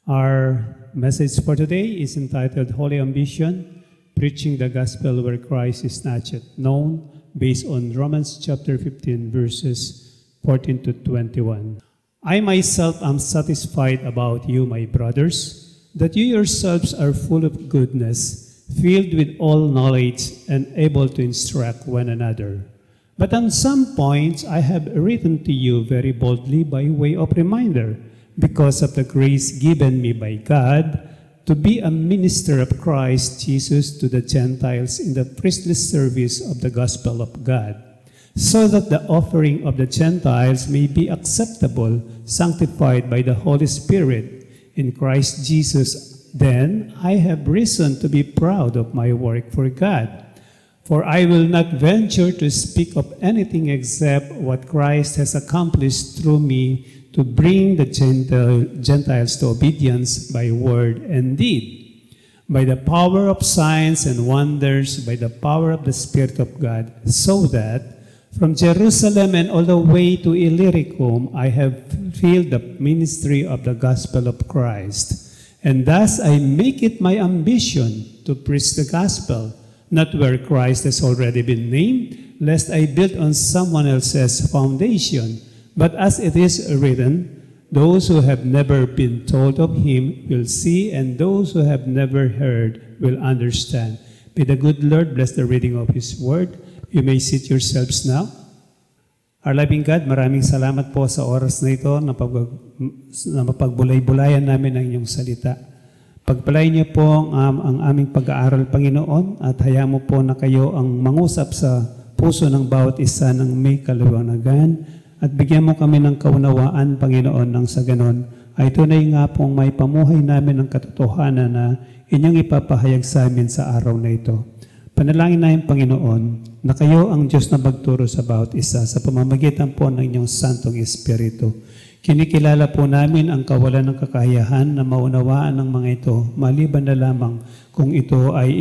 Our message for today is entitled Holy Ambition, Preaching the Gospel Where Christ is Not Yet Known, based on Romans chapter 15, verses 14 to 21. I myself am satisfied about you, my brothers, that you yourselves are full of goodness, filled with all knowledge, and able to instruct one another. But on some points I have written to you very boldly by way of reminder, because of the grace given me by God to be a minister of Christ Jesus to the Gentiles in the priestly service of the gospel of God, so that the offering of the Gentiles may be acceptable, sanctified by the Holy Spirit in Christ Jesus. Then I have reason to be proud of my work for God. For I will not venture to speak of anything except what Christ has accomplished through me to bring the Gentiles to obedience by word and deed, by the power of signs and wonders, by the power of the Spirit of God, so that from Jerusalem and all the way to Illyricum I have fulfilled the ministry of the gospel of Christ. And thus I make it my ambition to preach the gospel, not where Christ has already been named, lest I build on someone else's foundation. But as it is written, those who have never been told of him will see, and those who have never heard will understand. May the good Lord bless the reading of his word. You may seat yourselves now. Our loving God, maraming salamat po sa oras na ito na mapagbulay-bulayan namin ang inyong salita. Pagpalain niyo po ang aming pag-aaral, Panginoon, at hayaan mo po na kayo ang mangusap sa puso ng bawat isa ng may kaluwanagan. At bigyan mo kami ng kaunawaan, Panginoon, nang sa ganon ay tunay nga pong may pamuhay namin ng katotohanan na inyong ipapahayag sa amin sa araw na ito. Panalangin namin, Panginoon, na kayo ang Diyos na magturo sa bawat isa sa pamamagitan po ng inyong Santong Espiritu. Kinikilala po namin ang kawalan ng kakayahan na maunawaan ng mga ito, maliban na lamang kung ito ay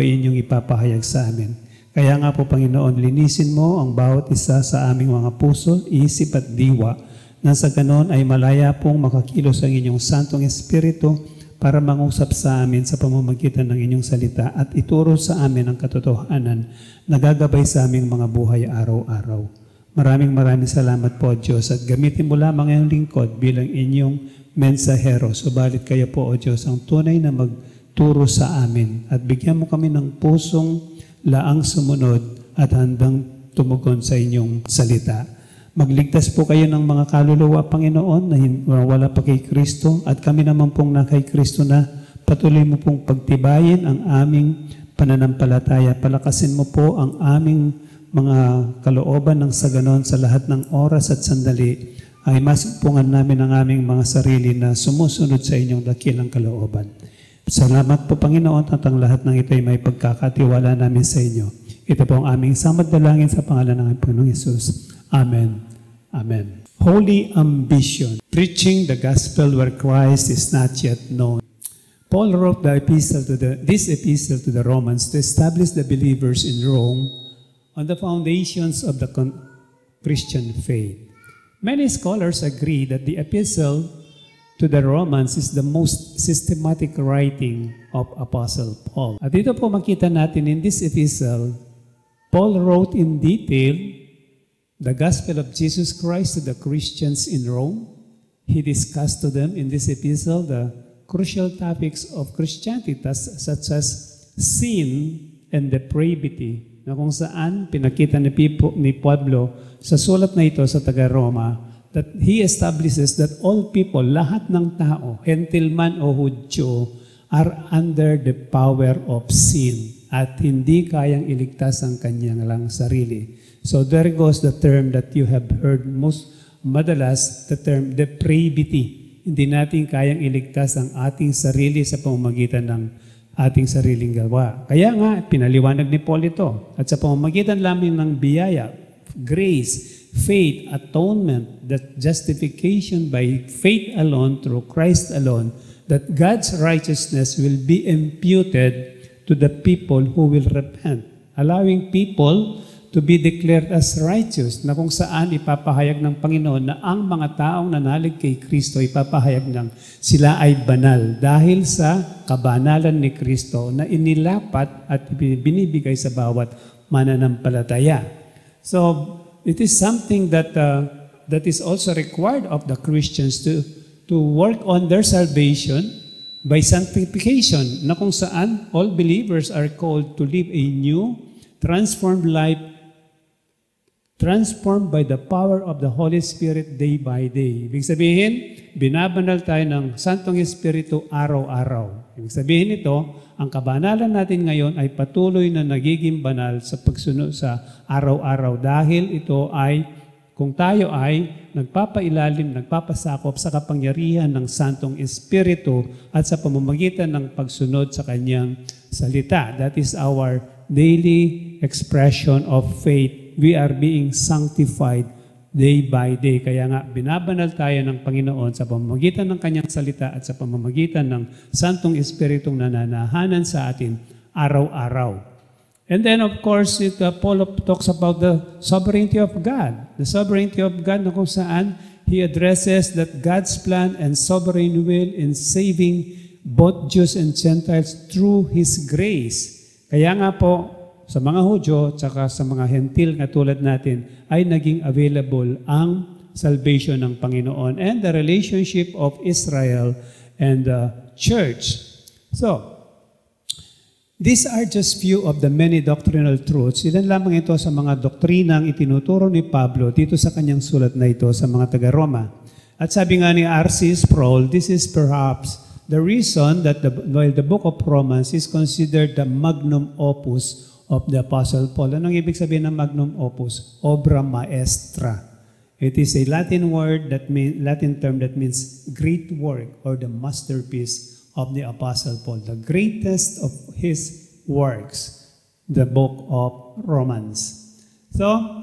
inyong ipapahayag sa amin. Kaya nga po, Panginoon, linisin mo ang bawat isa sa aming mga puso, isip at diwa, na sa ganon ay malaya pong makakilos ang inyong Santong Espiritu para mangusap sa amin sa pamamagitan ng inyong salita at ituro sa amin ang katotohanan na gagabay sa aming mga buhay araw-araw. Maraming salamat po, Diyos, at gamitin mo lamang ang lingkod bilang inyong mensahero. Subalit kayo po, O Diyos, ang tunay na magturo sa amin at bigyan mo kami ng pusong laang sumunod at handang tumugon sa inyong salita. Magligtas po kayo ng mga kaluluwa, Panginoon, na wala pa kay Kristo, at kami naman pong na kay Kristo na patuloy mo pong pagtibayin ang aming pananampalataya. Palakasin mo po ang aming mga kalooban ng sa ganon sa lahat ng oras at sandali ay masumpungan namin ang aming mga sarili na sumusunod sa inyong dakilang kalooban. Salamat po, Panginoon, at ang lahat ng ito ay may pagkakatiwala namin sa inyo. Ito po ang aming samad dalangin sa pangalan ng Panginoong Hesus. Amen. Amen. Holy Ambition, Preaching the Gospel Where Christ is Not Yet Known. Paul wrote this epistle to the Romans to establish the believers in Rome on the foundations of the Christian faith. Many scholars agree that the epistle to the Romans is the most systematic writing of Apostle Paul. At dito po makita natin in this epistle, Paul wrote in detail the gospel of Jesus Christ to the Christians in Rome. He discussed to them in this epistle the crucial topics of Christianity such as sin and depravity, na kung saan pinakita ni Pablo sa sulat na ito sa taga-Roma that he establishes that all people, lahat ng tao, Hentil man o Hudyo, are under the power of sin at hindi kayang iligtas ang kanyang lang sarili. So there goes the term that you have heard most madalas, the term depravity. Hindi natin kayang iligtas ang ating sarili sa pamamagitan ng ating sariling gawa. Kaya nga, pinaliwanag ni Paul ito. At sa pamamagitan lamang ng biyaya, grace, faith, atonement, that justification by faith alone, through Christ alone, that God's righteousness will be imputed to the people who will repent, allowing people to be declared as righteous, na kung saan ipapahayag ng Panginoon na ang mga taong nanalig kay Kristo, ipapahayag ng sila ay banal dahil sa kabanalan ni Kristo na inilapat at binibigay sa bawat mananampalataya. So, it is something that is also required of the Christians to work on their salvation by sanctification, na kung saan all believers are called to live a new, transformed life, transformed by the power of the Holy Spirit day by day. Ibig sabihin, binabanal tayo ng Santong Espiritu araw-araw. Ibig sabihin nito, ang kabanalan natin ngayon ay patuloy na nagiging banal sa pagsunod sa araw-araw dahil ito ay, kung tayo ay nagpapailalim, nagpapasakop sa kapangyarihan ng Santong Espiritu at sa pamamagitan ng pagsunod sa Kanyang salita. That is our daily expression of faith. We are being sanctified day by day. Kaya nga, binabanal tayo ng Panginoon sa pamamagitan ng Kanyang salita at sa pamamagitan ng Santong Espiritong nananahanan sa atin araw-araw. And then, of course, Paul talks about the sovereignty of God. The sovereignty of God na kung saan he addresses that God's plan and sovereign will in saving both Jews and Gentiles through His grace. Kaya nga po, sa mga Hudyo at sa mga Hentil na tulad natin ay naging available ang salvation ng Panginoon and the relationship of Israel and the church. So, these are just few of the many doctrinal truths. Ilan lamang ito sa mga doktrinang itinuturo ni Pablo dito sa kanyang sulat na ito sa mga taga-Roma. At sabi nga ni R.C. Sproul, this is perhaps the reason that while the book of Romans is considered the magnum opus of the Apostle Paul. Anong ibig sabihin ng magnum opus? Obra maestra. It is a Latin term that means great work or the masterpiece of the Apostle Paul. The greatest of his works, the book of Romans. So,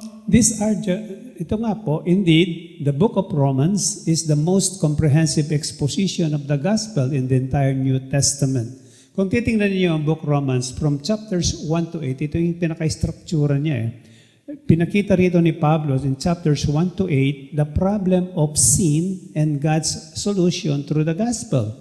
ito nga po, indeed, the book of Romans is the most comprehensive exposition of the gospel in the entire New Testament. Kung titingnan niyo ang book Romans from chapters 1 to 8, ito yung pinaka-structura niya. Pinakita rito ni Pablo in chapters 1 to 8 the problem of sin and God's solution through the gospel,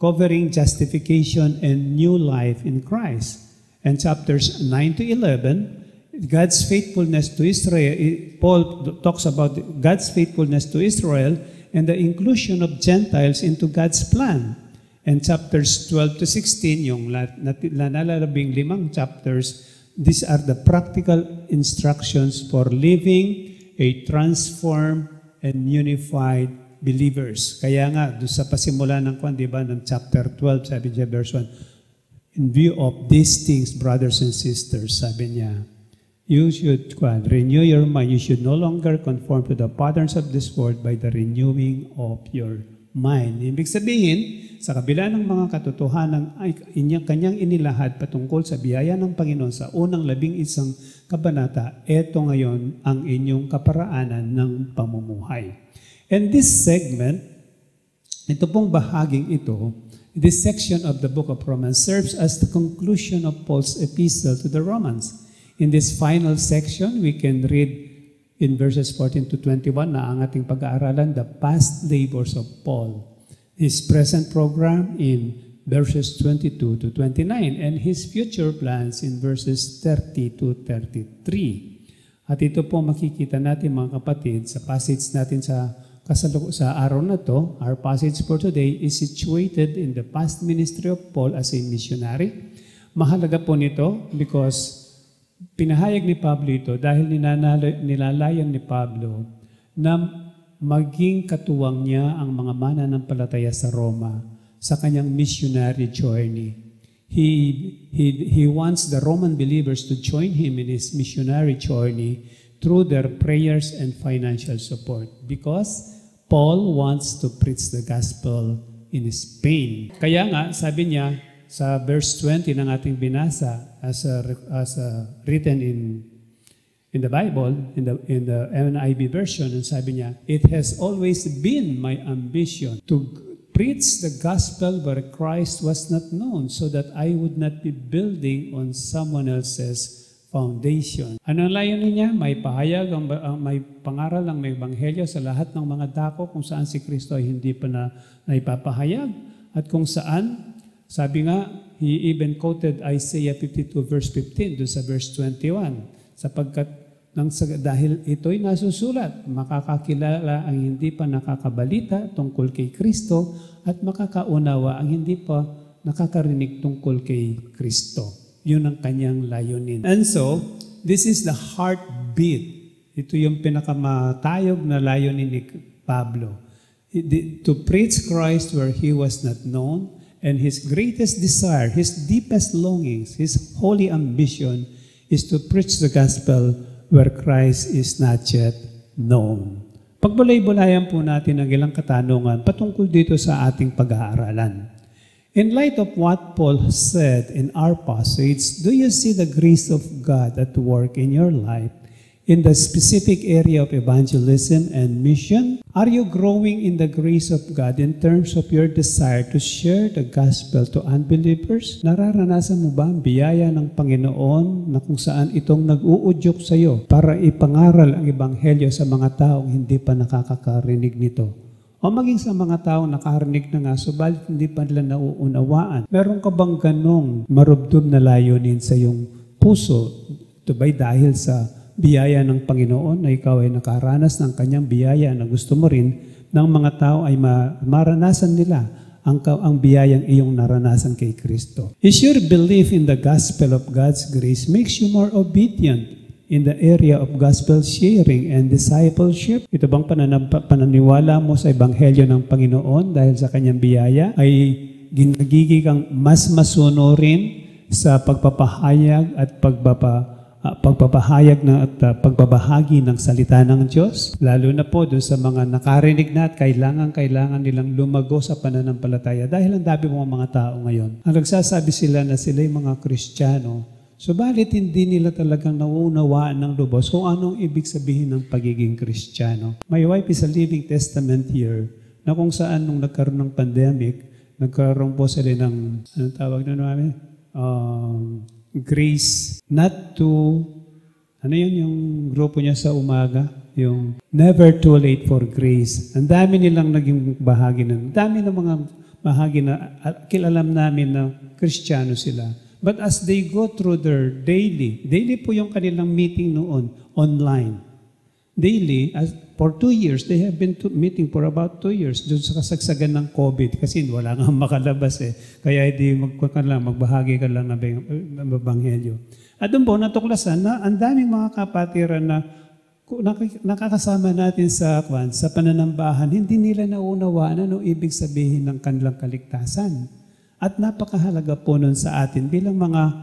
covering justification and new life in Christ. And chapters 9 to 11, God's faithfulness to Israel. Paul talks about God's faithfulness to Israel and the inclusion of Gentiles into God's plan. And chapters 12 to 16, yung nalalabing 5 chapters, these are the practical instructions for living a transformed and unified believers. Kaya nga, doon sa pasimula ng chapter 12, sabi niya, verse 1, in view of these things, brothers and sisters, sabi niya, you should renew your mind. You should no longer conform to the patterns of this world by the renewing of your mind. Ibig sabihin, sa kabila ng mga katotohanan ay kanyang inilahad patungkol sa biyaya ng Panginoon sa unang 11 kabanata, eto ngayon ang inyong kaparaanan ng pamumuhay. And this segment, ito pong bahaging ito, this section of the book of Romans serves as the conclusion of Paul's epistle to the Romans. In this final section, we can read in verses 14 to 21 na ang ating pag-aaralan, the past labors of Paul, his present program in verses 22 to 29, and his future plans in verses 30 to 33. At ito po makikita natin mga kapatid sa passage natin sa araw na to. Our passage for today is situated in the past ministry of Paul as a missionary. Mahalaga po nito because pinahayag ni Pablo ito dahil nilalayang ni Pablo na maging katuwang niya ang mga mananampalataya sa Roma sa kanyang missionary journey. He wants the Roman believers to join him in his missionary journey through their prayers and financial support because Paul wants to preach the gospel in Spain. Kaya nga, sabi niya, sa verse 20 ng ating binasa as written in the Bible, in the NIV version, and sabi niya, it has always been my ambition to preach the gospel where Christ was not known so that I would not be building on someone else's foundation. Ano ang layunin niya? May pahayag, may pangaral ng may ebanghelyo sa lahat ng mga dako kung saan si Kristo ay hindi pa naipapahayag. At kung saan, sabi nga, he even quoted Isaiah 52 verse 15 doon sa verse 21. Sapagkat dahil ito'y nasusulat, makakakilala ang hindi pa nakakabalita tungkol kay Kristo at makakaunawa ang hindi pa nakakarinig tungkol kay Kristo. Yun ang kanyang layunin. And so, this is the heartbeat. Ito yung pinakamatayog na layunin ni Pablo. To preach Christ where He was not known, and his greatest desire, his deepest longings, his holy ambition is to preach the gospel where Christ is not yet known. Pagbulay-bulayan po natin ang ilang katanungan patungkol dito sa ating pag-aaralan. In light of what Paul said in our passage, do you see the grace of God at work in your life in the specific area of evangelism and mission? Are you growing in the grace of God in terms of your desire to share the gospel to unbelievers? Nararanasan mo ba ang biyaya ng Panginoon na kung saan itong nag-uudyok sa iyo para ipangaral ang ebanghelyo sa mga taong hindi pa nakakarinig nito? O maging sa mga taong nakarinig na nga, subalit hindi pa nila nauunawaan. Meron ka bang ganong marubdob na layunin sa iyong puso? Ito ba'y dahil sa biyaya ng Panginoon na ikaw ay nakaranas ng kanyang biyaya na gusto mo rin ng mga tao ay maranasan nila ang biyayang iyong naranasan kay Kristo? Is your belief in the gospel of God's grace makes you more obedient in the area of gospel sharing and discipleship? Ito bang pananiwala mo sa ebanghelyo ng Panginoon dahil sa kanyang biyaya ay ginagiging kang mas masunurin sa pagpapahayag at pagpapahayag at pagbabahagi ng salita ng Diyos, lalo na po doon sa mga nakarinig na at kailangan nilang lumago sa pananampalataya dahil ang dami mga tao ngayon. Ang nagsasabi sila na sila'y mga Kristiyano, subalit hindi nila talagang nauunawaan ng lubos kung anong ibig sabihin ng pagiging Kristiyano. My wife is a living testament here na kung saan nung nagkaroon ng pandemic, nagkaroon po sila ng, anong tawag na namin? Grace, not to, ano yun yung grupo niya sa umaga? Yung never too late for grace. Ang dami nilang naging bahagi ng, dami ng mga bahagi na kilalam namin na Kristiyano sila. But as they go through their daily po yung kanilang meeting noon, online. Daily, for 2 years, they have been meeting for about 2 years doon sa kasagsagan ng COVID kasi wala nga makalabas eh. Kaya hindi magbahagi ka lang ng ebanghelyo. At doon po natuklasan na ang daming mga kapatiran na nakakasama natin sa pananambahan, hindi nila naunawaan ano ibig sabihin ng kanilang kaligtasan. At napakahalaga po nun sa atin bilang mga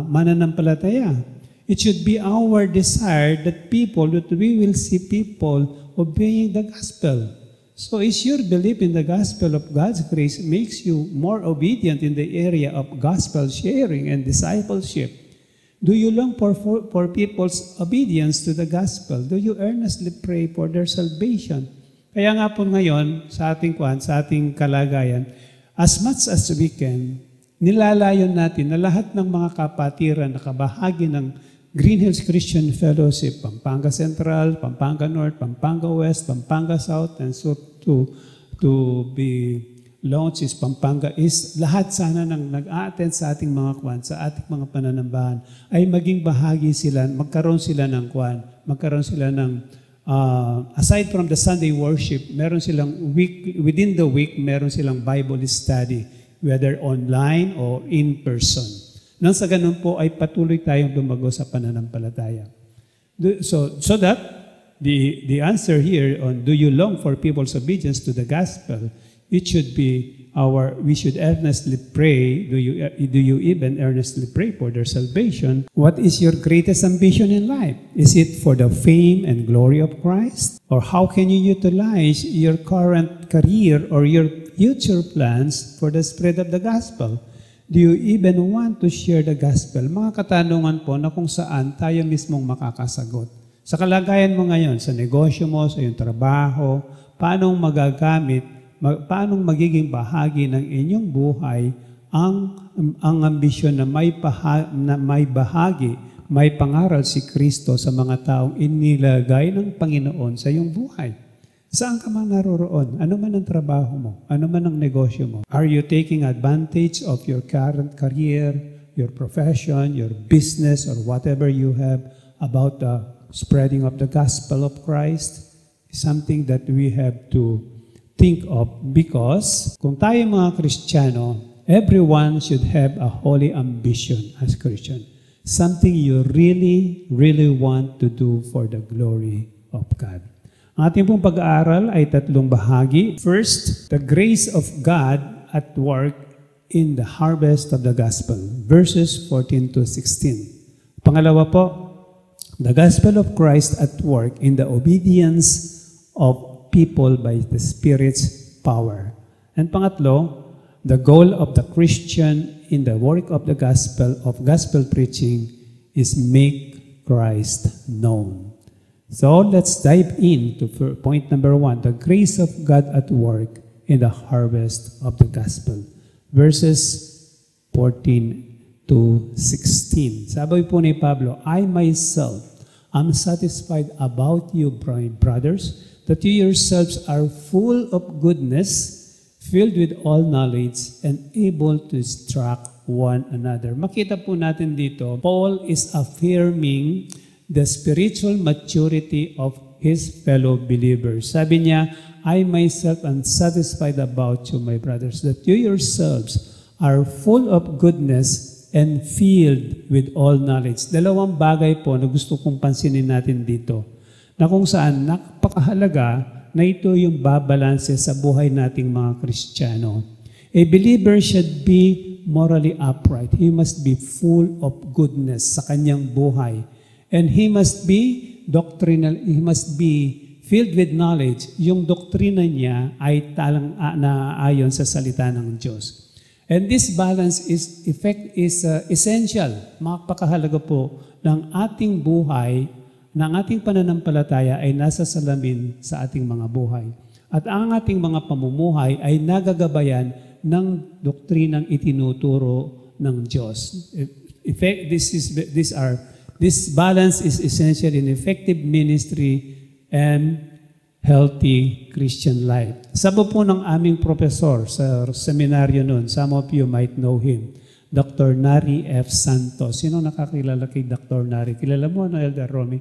mananampalataya. It should be our desire that we will see people obeying the gospel. So is your belief in the gospel of God's grace makes you more obedient in the area of gospel sharing and discipleship? Do you long for people's obedience to the gospel? Do you earnestly pray for their salvation? Kaya nga po ngayon, sa ating kalagayan, as much as we can, nilalayon natin na lahat ng mga kapatiran na kabahagi ng Green Hills Christian Fellowship, Pampanga Central, Pampanga North, Pampanga West, Pampanga South, and so to be launched is Pampanga East. Lahat sana nang nag-a-attend sa ating mga sa ating mga pananambahan ay maging bahagi sila, magkaroon sila ng aside from the Sunday worship, meron silang within the week, meron silang Bible study, whether online or in person. Nang sa ganun po ay patuloy tayong lumago sa pananampalataya. So that the answer here on do you long for people's obedience to the gospel, it should be we should earnestly pray. Do you even earnestly pray for their salvation? What is your greatest ambition in life? Is it for the fame and glory of Christ? Or how can you utilize your current career or your future plans for the spread of the gospel? Do you even want to share the gospel? Mga katanungan po na kung saan tayo mismong makakasagot. Sa kalagayan mo ngayon, sa negosyo mo, sa iyong trabaho, paanong magiging bahagi ng inyong buhay ang ambisyon na may bahagi, may pangaral si Kristo sa mga taong inilagay ng Panginoon sa iyong buhay. Saan ka man naroroon? Ano man ang trabaho mo? Ano man ang negosyo mo? Are you taking advantage of your current career, your profession, your business, or whatever you have about the spreading of the gospel of Christ? Something that we have to think of, because kung tayo mga Kristiyano, everyone should have a holy ambition as Christian. Something you really, really want to do for the glory of God. Ang ating pong pag-aaral ay tatlong bahagi. First, the grace of God at work in the harvest of the gospel, verses 14 to 16. Pangalawa po, the gospel of Christ at work in the obedience of people by the Spirit's power. And pangatlo, the goal of the Christian in the work of the gospel preaching is make Christ known. So let's dive into point number 1, the grace of God at work in the harvest of the gospel. Verses 14 to 16. Sabi po ni Pablo, I myself am satisfied about you, brothers, that you yourselves are full of goodness, filled with all knowledge, and able to instruct one another. Makita po natin dito, Paul is affirming the spiritual maturity of his fellow believers. Sabi niya, I myself am satisfied about you, my brothers, that you yourselves are full of goodness and filled with all knowledge. Dalawang bagay po na gusto kong pansinin natin dito, na kung saan napakahalaga na ito yung babalanse sa buhay nating mga Kristiyano. A believer should be morally upright. He must be full of goodness sa kanyang buhay. And he must be doctrinal, he must be filled with knowledge. Yung doktrina niya ay talang naayon sa salita ng Diyos. And this balance is essential, mapakahalaga po ng ating buhay, ng ating pananampalataya ay nasa salamin sa ating mga buhay. At ang ating mga pamumuhay ay nagagabayan ng doktrinang itinuturo ng Diyos. This balance is essential in effective ministry and healthy Christian life. Sabi po ng aming professor sa seminaryo noon, some of you might know him, Dr. Nari F. Santos. Sino nakakilala kay Dr. Nari? Kilala mo, no, Elder Romy?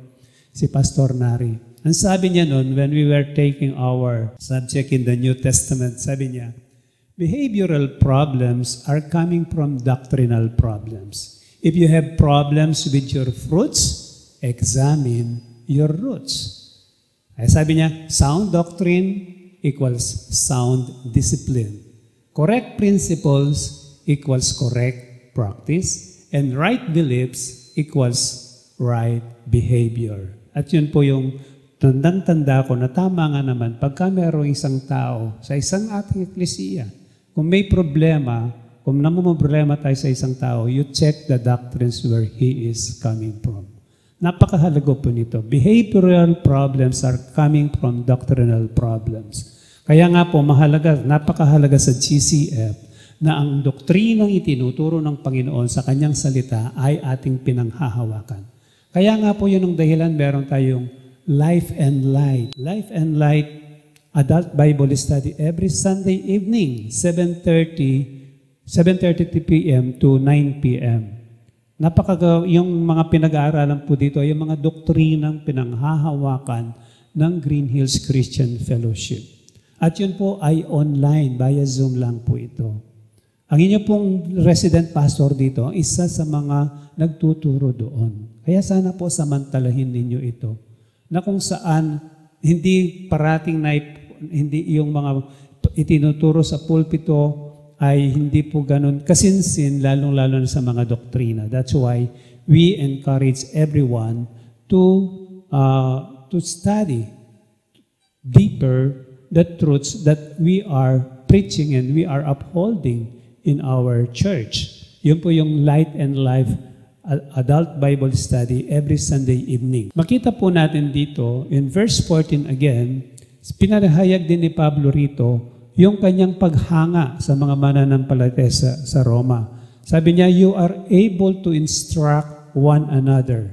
Si Pastor Nari. Ang sabi niya noon, when we were taking our subject in the New Testament, sabi niya, behavioral problems are coming from doctrinal problems. If you have problems with your fruits, examine your roots. Ay sabi niya, sound doctrine equals sound discipline. Correct principles equals correct practice. And right beliefs equals right behavior. At yun po yung tandang-tanda ko na tama nga naman pagka mayroong isang tao sa isang ating eklesiya, kung may problema, kung namumroblema tayo sa isang tao, you check the doctrines where he is coming from. Napakahalaga po nito. Behavioral problems are coming from doctrinal problems. Kaya nga po, napakahalaga sa GCF na ang doktrinang itinuturo ng Panginoon sa kanyang salita ay ating pinanghahawakan. Kaya nga po yun ang dahilan, meron tayong Life and Light. Life and Light Adult Bible Study every Sunday evening, 7:30 p.m. to 9 p.m. Yung mga pinag-aaralan po dito ay yung mga doktrinang pinanghahawakan ng Green Hills Christian Fellowship. At yun po ay online, via Zoom lang po ito. Ang inyo pong resident pastor dito, isa sa mga nagtuturo doon. Kaya sana po samantalahin ninyo ito. Na kung saan hindi parating na hindi yung mga itinuturo sa pulpito ay hindi po ganun kasinsin, lalong-lalo na sa mga doktrina. That's why we encourage everyone to study deeper the truths that we are preaching and we are upholding in our church. Yun po yung Light and Life Adult Bible Study every Sunday evening. Makita po natin dito, in verse 14 again, pinarahayag din ni Pablo rito, yung kanyang paghanga sa mga mananampalataya sa Roma. Sabi niya, you are able to instruct one another.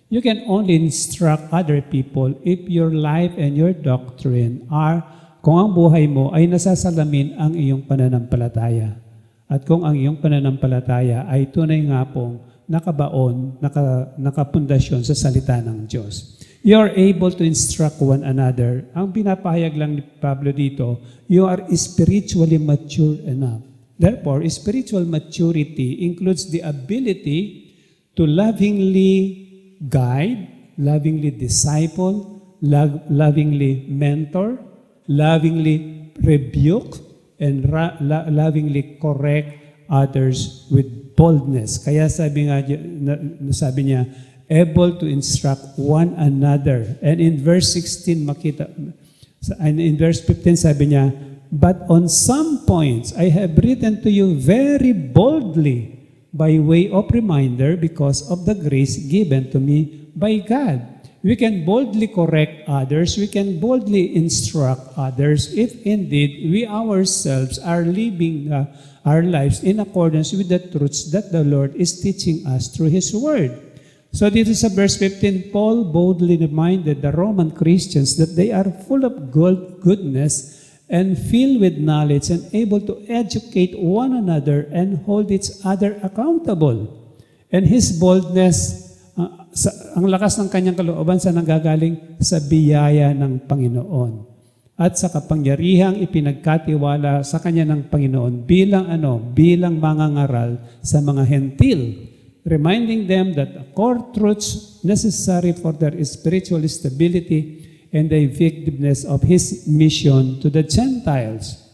You can only instruct other people if your life and your doctrine are, kung ang buhay mo ay nasasalamin ang iyong pananampalataya. At kung ang iyong pananampalataya ay tunay nga pong nakabaon, nakapundasyon sa salita ng Diyos. You are able to instruct one another. Ang pinapahayag lang ni Pablo dito, you are spiritually mature enough. Therefore, spiritual maturity includes the ability to lovingly guide, lovingly disciple, lovingly mentor, lovingly rebuke, and lovingly correct others with boldness. Kaya sabi niya, able to instruct one another. And in verse 16, and in verse 15, sabi niya, but on some points, I have written to you very boldly by way of reminder because of the grace given to me by God. We can boldly correct others. We can boldly instruct others if indeed we ourselves are living our lives in accordance with the truths that the Lord is teaching us through His Word. So dito sa verse 15, Paul boldly reminded the Roman Christians that they are full of goodness and filled with knowledge and able to educate one another and hold each other accountable. And his boldness, ang lakas ng kanyang kalooban sa nanggagaling sa biyaya ng Panginoon at sa kapangyarihang ipinagkatiwala sa kanya ng Panginoon bilang mangangaral sa mga hentil, reminding them that the core truths necessary for their spiritual stability and the effectiveness of His mission to the Gentiles.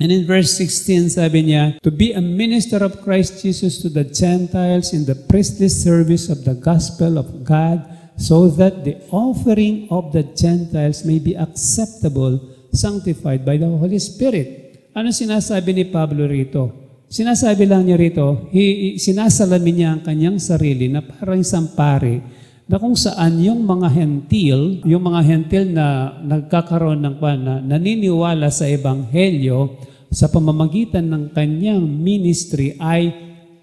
And in verse 16, sabi niya, to be a minister of Christ Jesus to the Gentiles in the priestly service of the gospel of God, so that the offering of the Gentiles may be acceptable, sanctified by the Holy Spirit. Ano sinasabi ni Pablo rito? Sinasabi lang niya rito, sinasalamin niya ang kanyang sarili na parang isang pare, na kung saan yung mga hentil na nagkakaroon ng naniniwala sa Ebanghelyo sa pamamagitan ng kanyang ministry ay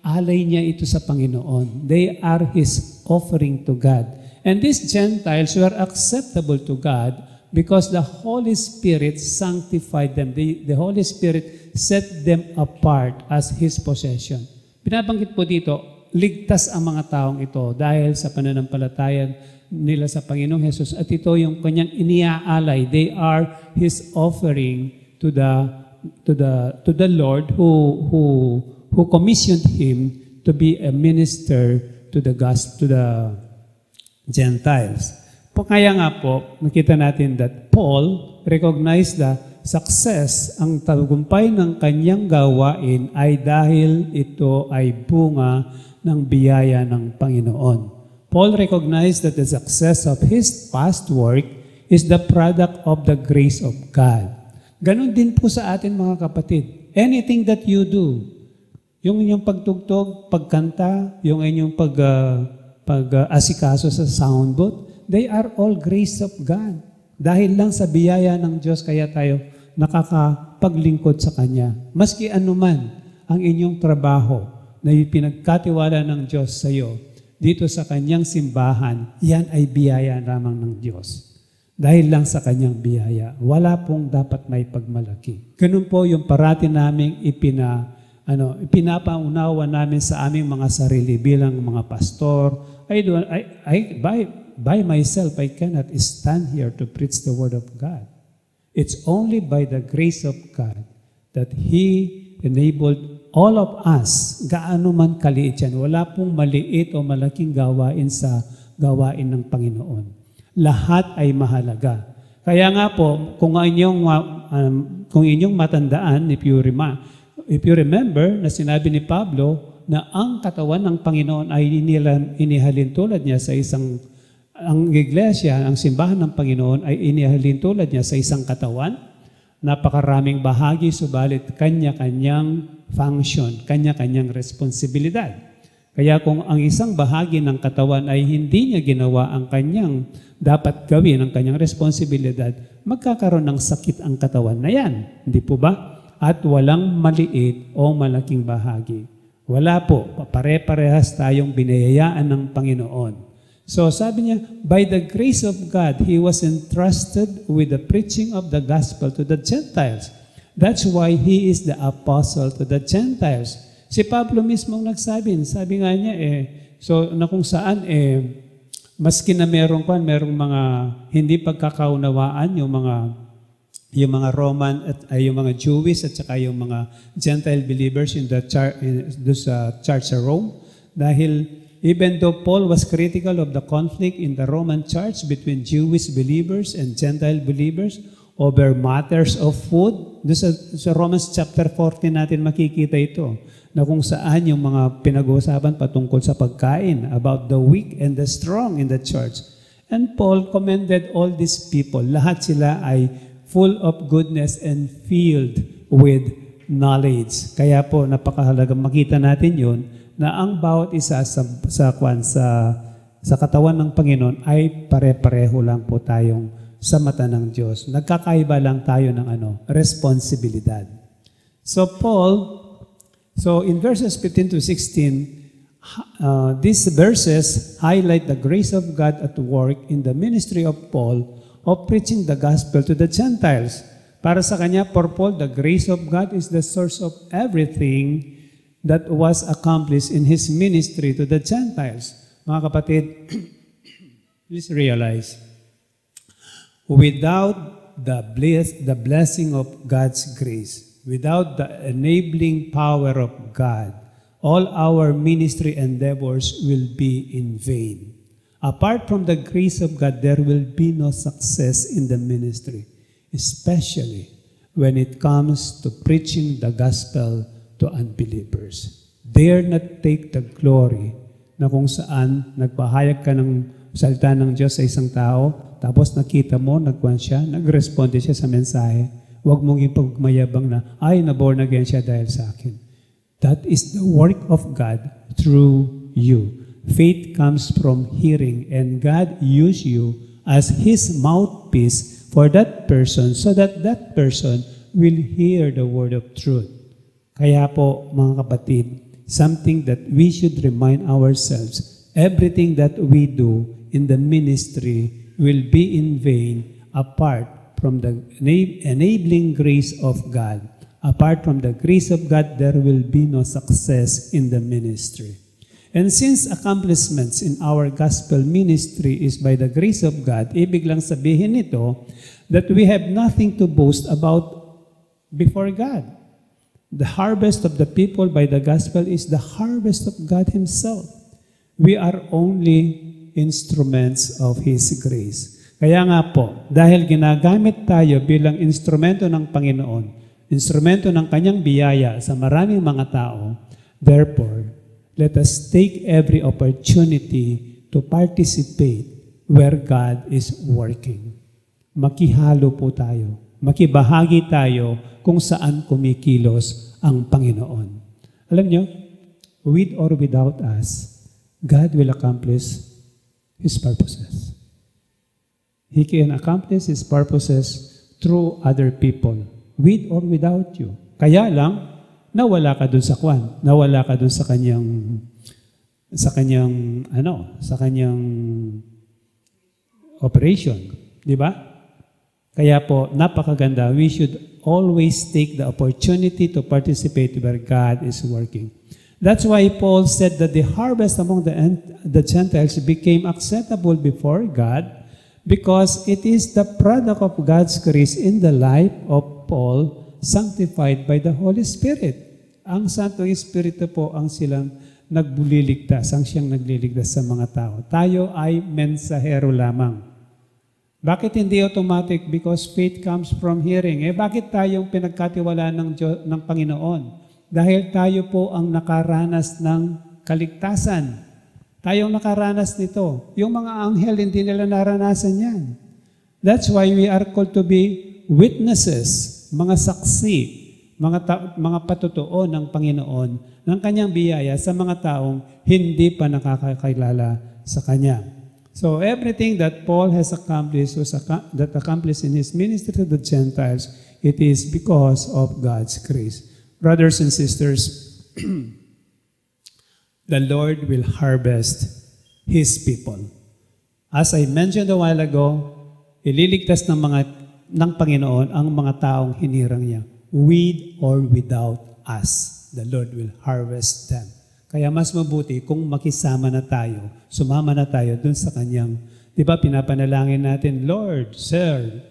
alay niya ito sa Panginoon. They are His offering to God. And these Gentiles were acceptable to God because the Holy Spirit sanctified them. The Holy Spirit set them apart as His possession. Binabanggit po dito, ligtas ang mga taong ito dahil sa pananampalataya nila sa Panginoong Hesus at ito yung kanyang iniaalay. They are His offering to the Lord who commissioned Him to be a minister to the Gentiles. Kaya nga po, nakita natin that Paul recognized the success, ang tagumpay ng kanyang gawain ay dahil ito ay bunga ng biyaya ng Panginoon. Paul recognized that the success of his past work is the product of the grace of God. Ganon din po sa atin mga kapatid. Anything that you do, yung inyong pagtugtog, pagkanta, yung inyong pag-asikaso sa sound booth, they are all grace of God. Dahil lang sa biyaya ng Diyos, kaya tayo nakakapaglingkod sa Kanya. Maski anuman ang inyong trabaho na pinagkatiwala ng Diyos sa iyo, dito sa Kanyang simbahan, yan ay biyaya lamang ng Diyos. Dahil lang sa Kanyang biyaya, wala pong dapat may pagmalaki. Ganun po yung parati naming ipinapaunawa namin sa aming mga sarili bilang mga pastor. By myself, I cannot stand here to preach the Word of God. It's only by the grace of God that He enabled all of us, gaano man kaliit yan, wala pong maliit o malaking gawain sa gawain ng Panginoon. Lahat ay mahalaga. Kaya nga po, kung inyong matandaan, if you remember na sinabi ni Pablo na ang katawan ng Panginoon ay inihalin tulad niya sa ang iglesia, ang simbahan ng Panginoon ay inihalin tulad niya sa isang katawan, napakaraming bahagi, subalit kanya-kanyang function, kanya-kanyang responsibilidad. Kaya kung ang isang bahagi ng katawan ay hindi niya ginawa ang kanyang dapat gawin, ang kanyang responsibilidad, magkakaroon ng sakit ang katawan na yan. Hindi po ba? At walang maliit o malaking bahagi. Wala po. Pare-parehas tayong binayayaan ng Panginoon. So sabi niya, by the grace of God, He was entrusted with the preaching of the gospel to the Gentiles. That's why He is the apostle to the Gentiles. Si Pablo mismo nagsabi, sabi nga niya so na kung saan maski na merong mga hindi pagkakaunawaan yung mga Roman at yung mga Jewish at saka yung mga Gentile believers in the church sa Rome, dahil even though Paul was critical of the conflict in the Roman church between Jewish believers and Gentile believers over matters of food, sa Romans chapter 14 natin makikita ito, na kung saan yung mga pinag-uusapan patungkol sa pagkain, about the weak and the strong in the church. And Paul commended all these people. Lahat sila ay full of goodness and filled with knowledge. Kaya po, napakahalagang makita natin yun, na ang bawat isa sa katawan ng Panginoon ay pare-pareho lang po tayong sa mata ng Diyos. Nagkakaiba lang tayo ng responsibilidad. So in verses 15 to 16, these verses highlight the grace of God at work in the ministry of Paul of preaching the gospel to the Gentiles. Para sa kanya, for Paul, the grace of God is the source of everything that was accomplished in his ministry to the Gentiles. Mga kapatid, please realize, without the blessing of God's grace, without the enabling power of God, all our ministry endeavors will be in vain. Apart from the grace of God, there will be no success in the ministry, especially when it comes to preaching the gospel to unbelievers. Dare not take the glory na kung saan nagpahayag ka ng salita ng Diyos sa isang tao, tapos nakita mo, nag-responde siya sa mensahe. Huwag mong ipagmayabang na, ay, na-born again siya dahil sa akin. That is the work of God through you. Faith comes from hearing, and God used you as His mouthpiece for that person so that that person will hear the word of truth. Kaya po, mga kapatid, something that we should remind ourselves, everything that we do in the ministry will be in vain apart from the enabling grace of God. Apart from the grace of God, there will be no success in the ministry. And since accomplishments in our gospel ministry is by the grace of God, ibig lang sabihin nito that we have nothing to boast about before God. The harvest of the people by the gospel is the harvest of God Himself. We are only instruments of His grace. Kaya nga po, dahil ginagamit tayo bilang instrumento ng Panginoon, instrumento ng Kanyang biyaya sa maraming mga tao, therefore, let us take every opportunity to participate where God is working. Makihalo po tayo. Makibahagi tayo kung saan kumikilos ang Panginoon. Alam nyo, with or without us, God will accomplish His purposes. He can accomplish His purposes through other people, with or without you. Kaya lang, nawala ka dun sa kwan. Nawala ka dun sa kanyang operation. Di ba? Kaya po, napakaganda. We should always take the opportunity to participate where God is working. That's why Paul said that the harvest among the Gentiles became acceptable before God because it is the product of God's grace in the life of Paul sanctified by the Holy Spirit. Ang Santong Espiritu po ang silang nagbuliligtas, ang siyang nagliligtas sa mga tao. Tayo ay mensahero lamang. Bakit hindi automatic? Because faith comes from hearing. Bakit tayong pinagkatiwalaan ng Panginoon? Dahil tayo po ang nakaranas ng kaligtasan. Tayong nakaranas nito. Yung mga anghel, hindi nila naranasan yan. That's why we are called to be witnesses, mga saksi, mga patutuo ng Panginoon ng kanyang biyaya sa mga taong hindi pa nakakakilala sa Kanya. So everything that Paul has accomplished, that accomplished in his ministry to the Gentiles, it is because of God's grace. Brothers and sisters, the Lord will harvest His people. As I mentioned a while ago, ililigtas ng Panginoon ang mga taong hinirang niya. With or without us, the Lord will harvest them. Kaya mas mabuti kung makisama na tayo, sumama na tayo dun sa Kanyang, di ba pinapanalangin natin, Lord, Sir,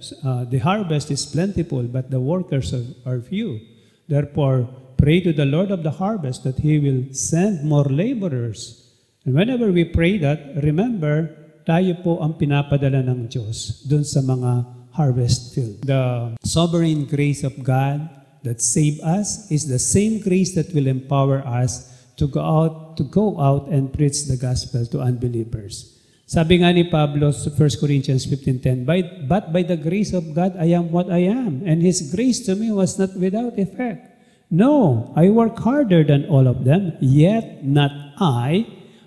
the harvest is plentiful, but the workers are few. Therefore, pray to the Lord of the harvest that He will send more laborers. And whenever we pray that, remember, tayo po ang pinapadala ng Diyos dun sa mga harvest field. The sovereign grace of God that saved us is the same grace that will empower us to go out and preach the gospel to unbelievers. Sabi nga ni Pablo sa 1 Corinthians 15:10, but by the grace of God I am what I am, and His grace to me was not without effect. No, I work harder than all of them, yet not I,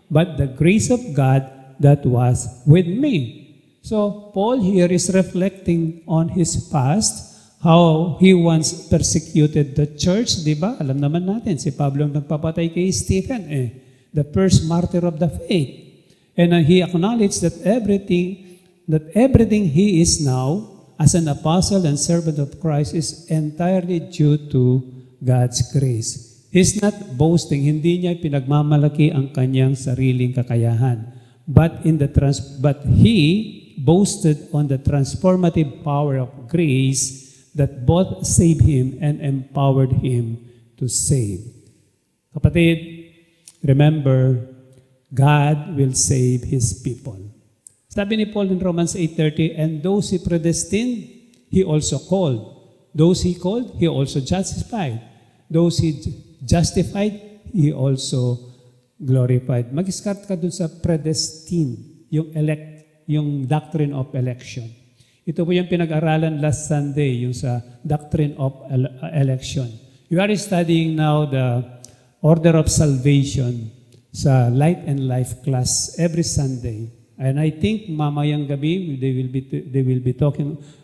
but the grace of God that was with me. So Paul here is reflecting on his past, how he once persecuted the church, di ba? Alam naman natin, si Pablo ang nagpapatay kay Stephen, the first martyr of the faith. And he acknowledged that everything he is now as an apostle and servant of Christ is entirely due to God's grace. He's not boasting, hindi niya pinagmamalaki ang kanyang sariling kakayahan. But he boasted on the transformative power of grace that both saved him and empowered him to save. Kapatid, remember, God will save His people. Sabi ni Paul in Romans 8:30, and those He predestined, He also called. Those He called, He also justified. Those He justified, He also glorified. Mag-start ka dun sa predestined, yung doctrine of election. Ito po yung pinag-aralan last Sunday, yung sa doctrine of election. You are studying now the order of salvation sa Light and Life class every Sunday. And I think mamayang gabi they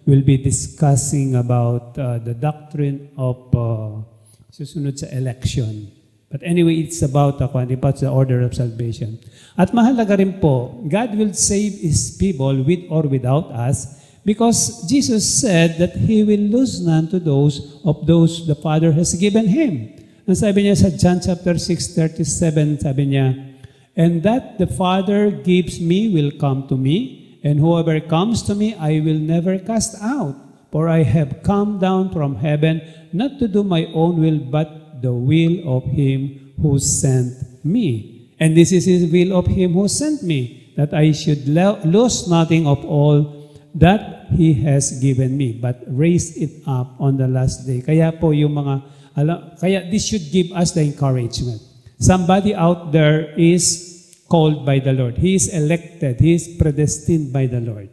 will be discussing about the doctrine of susunod sa election. But anyway, it's about the order of salvation. At mahalaga rin po, God will save His people with or without us, because Jesus said that He will lose none to those the Father has given Him. Ang sabi niya sa John chapter 6:37, sabi niya, and that the Father gives me will come to me, and whoever comes to me I will never cast out. For I have come down from heaven, not to do my own will, but the will of Him who sent me. And this is His will of Him who sent me, that I should lose nothing of all that He has given me, but raise it up on the last day. Kaya po kaya this should give us the encouragement. Somebody out there is called by the Lord. He is elected. He is predestined by the Lord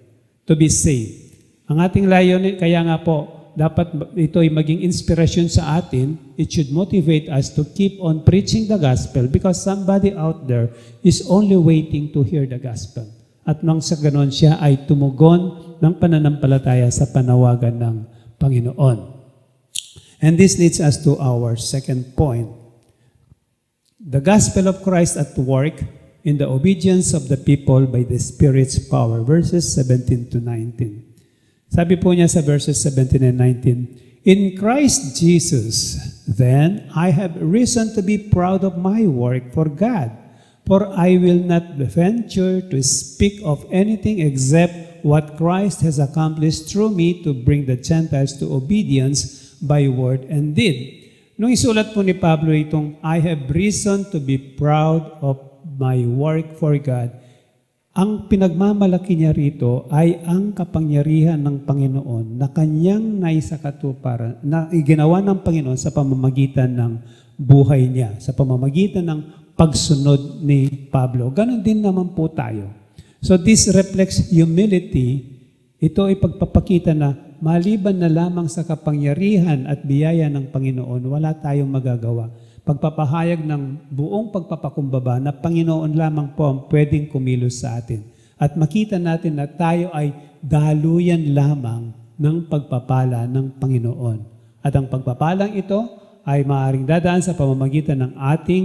to be saved. Ang ating layunin, kaya nga po, dapat ito ay maging inspirasyon sa atin. It should motivate us to keep on preaching the gospel, because somebody out there is only waiting to hear the gospel. At nang sa ganon siya ay tumugon ng pananampalataya sa panawagan ng Panginoon. And this leads us to our second point. The gospel of Christ at work in the obedience of the people by the Spirit's power. Verses 17 to 19. Sabi po niya sa verses 17 and 19, in Christ Jesus, then, I have reason to be proud of my work for God, for I will not venture to speak of anything except what Christ has accomplished through me to bring the Gentiles to obedience by word and deed. Nung isulat po ni Pablo itong, I have reason to be proud of my work for God, ang pinagmamalaki niya rito ay ang kapangyarihan ng Panginoon na kanyang naisakatuparan, na ginawa ng Panginoon sa pamamagitan ng buhay niya, sa pamamagitan ng pagsunod ni Pablo. Ganon din naman po tayo. So this reflects humility. Ito ay pagpapakita na maliban na lamang sa kapangyarihan at biyaya ng Panginoon, wala tayong magagawa. Pagpapahayag ng buong pagpapakumbaba na Panginoon lamang po ang pwedeng kumilos sa atin. At makita natin na tayo ay daluyan lamang ng pagpapala ng Panginoon. At ang pagpapalang ito ay maaaring dadaan sa pamamagitan ng ating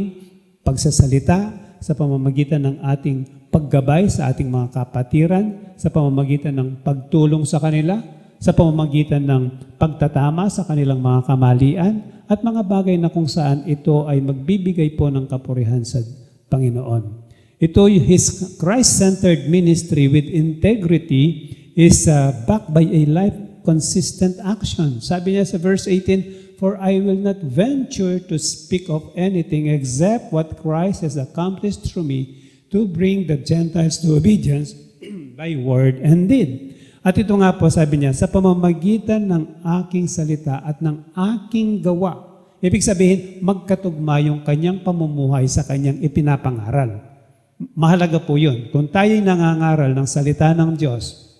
pagsasalita, sa pamamagitan ng ating paggabay sa ating mga kapatiran, sa pamamagitan ng pagtulong sa kanila, sa pamamagitan ng pagtatama sa kanilang mga kamalian, at mga bagay na kung saan ito ay magbibigay po ng kapurihan sa Panginoon. Ito, His Christ-centered ministry with integrity is backed by a life-consistent action. Sabi niya sa verse 18, "For I will not venture to speak of anything except what Christ has accomplished through me to bring the Gentiles to obedience by word and deed." At ito nga po, sabi niya, sa pamamagitan ng aking salita at ng aking gawa. Ibig sabihin, magkatugma yung kanyang pamumuhay sa kanyang ipinapangaral. Mahalaga po yun. Kung tayo'y nangangaral ng salita ng Diyos,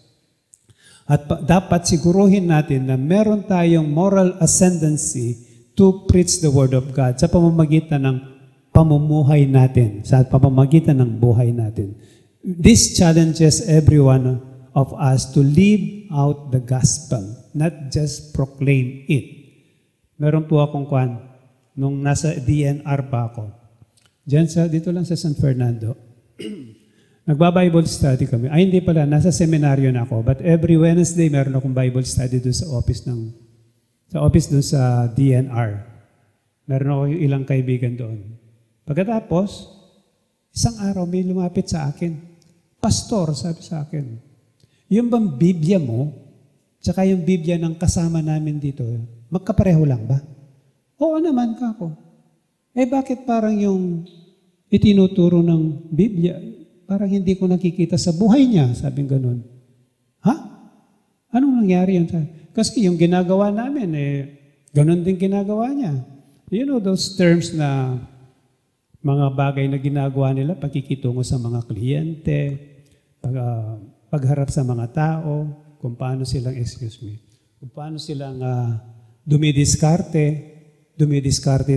at dapat siguruhin natin na meron tayong moral ascendancy to preach the Word of God sa pamamagitan ng pamumuhay natin, sa pamamagitan ng buhay natin. This challenges everyone of us to live out the gospel, not just proclaim it. Meron po akong nung nasa DNR pa ako. Dito lang sa San Fernando. Nagba-Bible study kami. Ay, hindi pala, nasa seminaryo na ako. But every Wednesday, meron akong Bible study doon sa office doon sa DNR. Meron ako ilang kaibigan doon. Pagkatapos, isang araw may lumapit sa akin. Pastor, sabi sa akin, yung bang Biblia mo, tsaka yung Biblia ng kasama namin dito, magkapareho lang ba? Oo naman, kako. Bakit parang yung itinuturo ng Biblia, parang hindi ko nakikita sa buhay niya, sabing ganun. Ha? Anong nangyari yun? Kasi yung ginagawa namin, ganun din ginagawa niya. You know those terms na mga bagay na ginagawa nila, pagkikitungo sa mga kliyente, pagharap sa mga tao, kung paano silang, kung paano silang dumidiskarte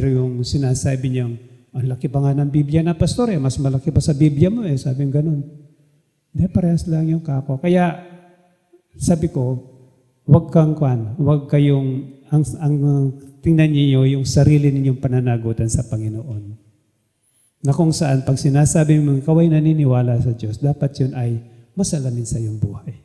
yung sinasabi niyang, ang laki pa nga ng Biblia na, pastor, mas malaki pa sa Biblia mo, sabing ganun. Hindi, parehas lang yung kako. Kaya, sabi ko, huwag kayong, tingnan niyo yung sarili ninyong pananagutan sa Panginoon. Na kung saan, pag sinasabi mo, ikaw ay naniniwala sa Diyos, dapat yun ay masalamin sa iyong buhay.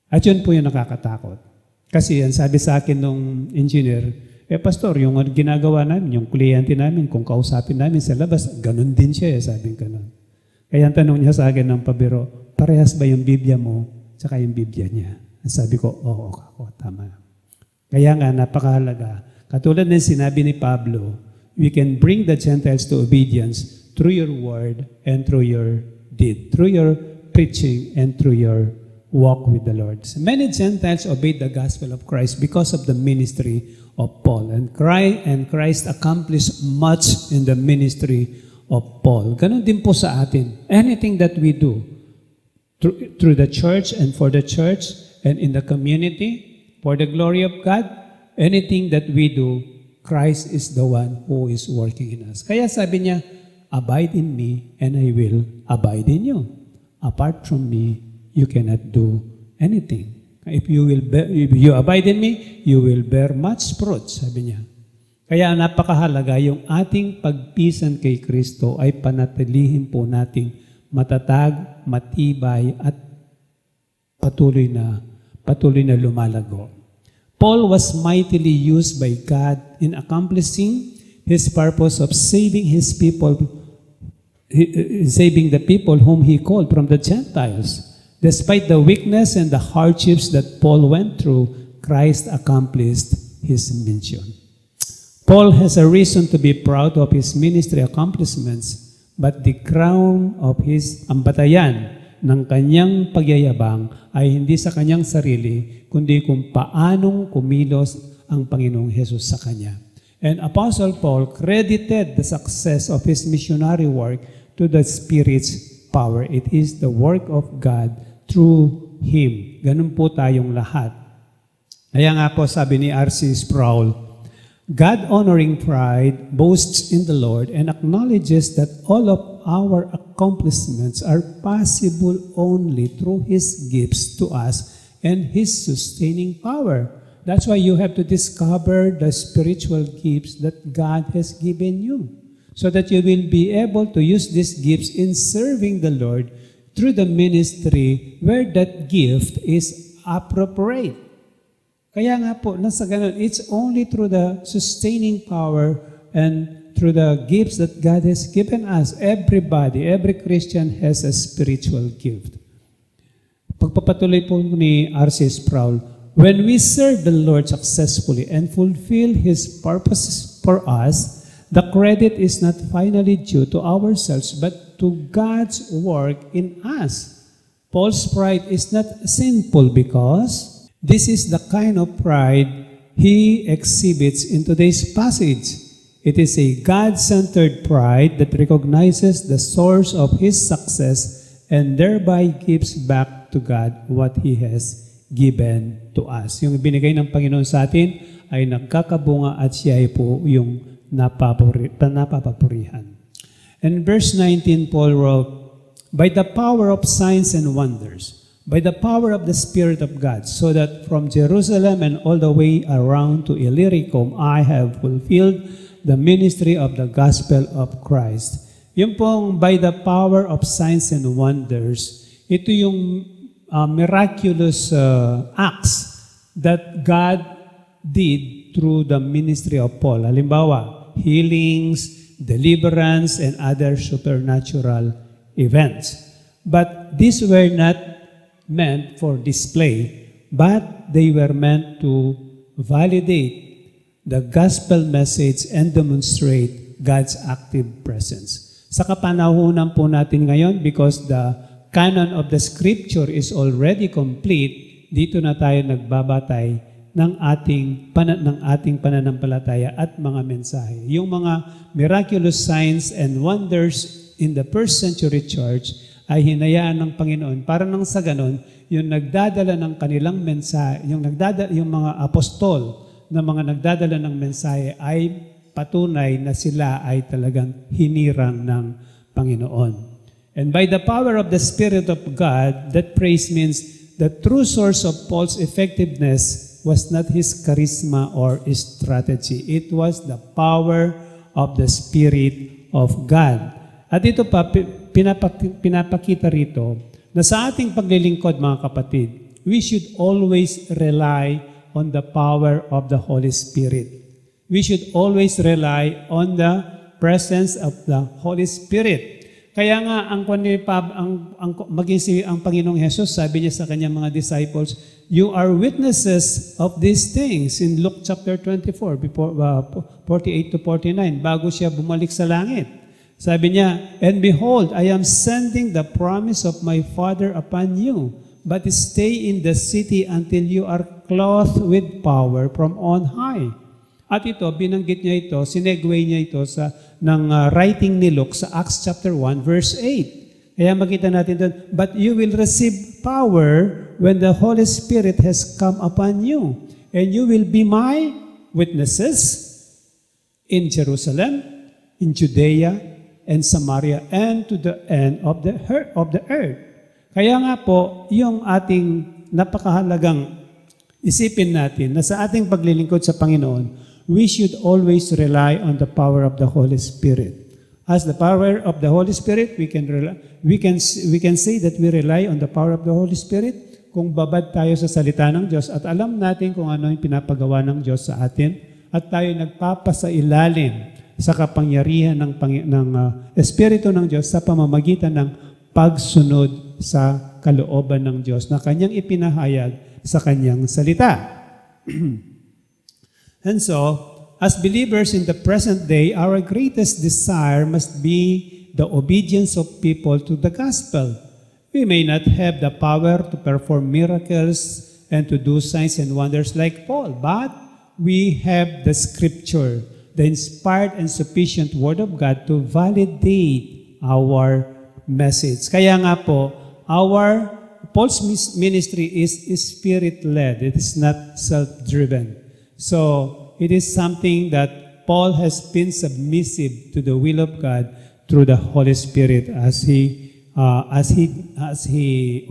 At yun po yung nakakatakot. Kasi yan, sabi sa akin nung engineer, pastor, yung ginagawa namin, yung kliyente namin, kung kausapin namin sa labas, ganun din siya, sabing ganun. Kaya ang tanong niya sa akin ng pabiro, parehas ba yung Biblia mo, tsaka yung Biblia niya? Sabi ko, oo, tama. Kaya nga, napakahalaga. Katulad ng sinabi ni Pablo, we can bring the Gentiles to obedience through your word and through your deed, through your preaching and through your walk with the Lord. So many Gentiles obeyed the gospel of Christ because of the ministry of Paul. And Christ accomplished much in the ministry of Paul. Ganon din po sa atin. Anything that we do through the church and for the church and in the community, for the glory of God, anything that we do, Christ is the one who is working in us. Kaya sabi niya, abide in me and I will abide in you. Apart from me, you cannot do anything. If you abide in me, you will bear much fruit, sabi niya. Kaya napakahalaga yung ating pagpisan kay Kristo ay panatilihin po nating matatag, matibay at patuloy na lumalago. Paul was mightily used by God in accomplishing his purpose of saving his people, saving the people whom he called from the Gentiles. Despite the weakness and the hardships that Paul went through, Christ accomplished his mission. Paul has a reason to be proud of his ministry accomplishments, but the crown of his ambatayan ng kanyang pagyayabang ay hindi sa kanyang sarili, kundi kung paanong kumilos ang Panginoong Hesus sa kanya. And Apostle Paul credited the success of his missionary work to the Spirit's power. It is the work of God through him. Ganun po tayong lahat. Kaya nga po sabi ni R.C. Sproul, God-honoring pride boasts in the Lord and acknowledges that all of our accomplishments are possible only through His gifts to us and His sustaining power. That's why you have to discover the spiritual gifts that God has given you, so that you will be able to use these gifts in serving the Lord through the ministry where that gift is appropriate. Kaya nga po, nasa ganun, it's only through the sustaining power and through the gifts that God has given us. Everybody, every Christian has a spiritual gift. Pagpapatuloy po ni R.C. Sproul, when we serve the Lord successfully and fulfill His purposes for us, the credit is not finally due to ourselves but to God's work in us. Paul's pride is not sinful because this is the kind of pride he exhibits in today's passage. It is a God-centered pride that recognizes the source of his success and thereby gives back to God what He has given to us. Yung binigay ng Panginoon sa atin ay nagkakabunga at siya ay po yung napapapurihan. And verse 19, Paul wrote, by the power of signs and wonders, by the power of the Spirit of God, so that from Jerusalem and all the way around to Illyricum, I have fulfilled the ministry of the gospel of Christ. Yung pong by the power of signs and wonders, ito yung miraculous acts that God did through the ministry of Paul. Halimbawa, healings, deliverance, and other supernatural events. But these were not meant for display, but they were meant to validate the gospel message and demonstrate God's active presence. Sa kapanahunan po natin ngayon, because the canon of the Scripture is already complete, dito na tayo nagbabatay ng ating pananampalataya at mga mensahe. Yung mga miraculous signs and wonders in the first century church ay hinayaan ng Panginoon para nang sa ganon, yung nagdadala ng kanilang mensahe, yung mga apostol na mga nagdadala ng mensahe ay patunay na sila ay talagang hinirang ng Panginoon. And by the power of the Spirit of God, that praise means the true source of Paul's effectiveness was not his charisma or his strategy. It was the power of the Spirit of God. At ito pa, pinapakita rito na sa ating paglilingkod, mga kapatid, we should always rely on the power of the Holy Spirit. We should always rely on the presence of the Holy Spirit. Kaya nga, ang Panginoong Jesus, sabi niya sa kanyang mga disciples, you are witnesses of these things in Luke chapter 24, 48 to 49, bago siya bumalik sa langit. Sabi niya, and behold, I am sending the promise of my Father upon you, but stay in the city until you are clothed with power from on high. At ito, binanggit niya ito, sinegue niya ito ng writing ni Luke sa Acts chapter 1, verse 8. Kaya makita natin doon, but you will receive power when the Holy Spirit has come upon you, and you will be my witnesses in Jerusalem, in Judea, and Samaria, and to the end of the earth. Kaya nga po, yung ating napakahalagang isipin natin na sa ating paglilingkod sa Panginoon, we should always rely on the power of the Holy Spirit. As the power of the Holy Spirit, we can say that we rely on the power of the Holy Spirit kung babad tayo sa salita ng Diyos at alam natin kung ano yung pinapagawa ng Diyos sa atin at tayo nagpapasailalim sa kapangyarihan ng Espiritu ng Diyos sa pamamagitan ng pagsunod sa kalooban ng Diyos na Kanyang ipinahayag sa Kanyang salita. And so, as believers in the present day, our greatest desire must be the obedience of people to the gospel. We may not have the power to perform miracles and to do signs and wonders like Paul, but we have the Scripture, the inspired and sufficient Word of God to validate our message. Kaya nga po, our Paul's ministry is spirit-led. It is not self-driven. So it is something that Paul has been submissive to the will of God through the Holy Spirit as he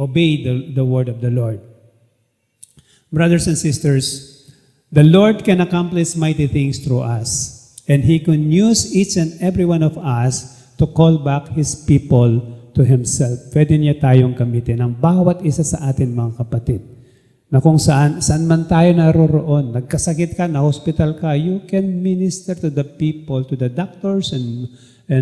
obeyed the word of the Lord. Brothers and sisters, the Lord can accomplish mighty things through us, and He can use each and every one of us to call back His people to Himself. Pwede niya tayong gamitin ang bawat isa sa atin, mga kapatid. Na kung saan man tayo naroroon, nagkasakit ka, na-hospital ka, you can minister to the people, to the doctors and